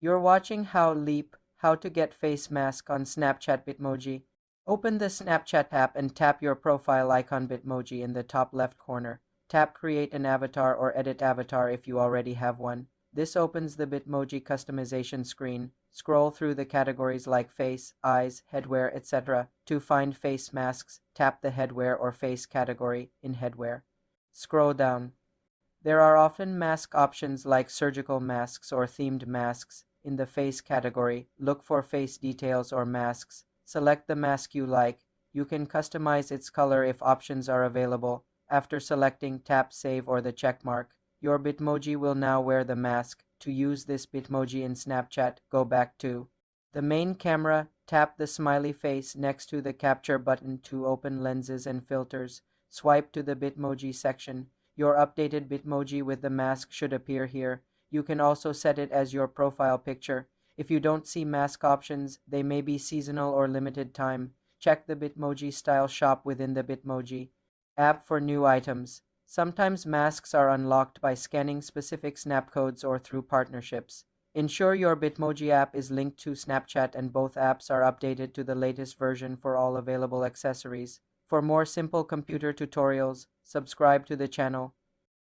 You're watching how to get face mask on Snapchat Bitmoji. Open the Snapchat app and tap your profile icon Bitmoji in the top left corner. Tap Create an Avatar or Edit Avatar if you already have one. This opens the Bitmoji customization screen. Scroll through the categories like face, eyes, headwear, etc. To find face masks, tap the headwear or face category in headwear. Scroll down. There are often mask options like surgical masks or themed masks. In the face category, look for face details or masks. Select the mask you like. You can customize its color if options are available. After selecting, tap Save or the check mark. Your Bitmoji will now wear the mask. To use this Bitmoji in Snapchat, go back to the main camera, tap the smiley face next to the capture button to open lenses and filters. Swipe to the Bitmoji section. Your updated Bitmoji with the mask should appear here. You can also set it as your profile picture. If you don't see mask options, they may be seasonal or limited time. Check the Bitmoji style shop within the Bitmoji app for new items. Sometimes masks are unlocked by scanning specific snap codes or through partnerships. Ensure your Bitmoji app is linked to Snapchat and both apps are updated to the latest version for all available accessories. For more simple computer tutorials, subscribe to the channel.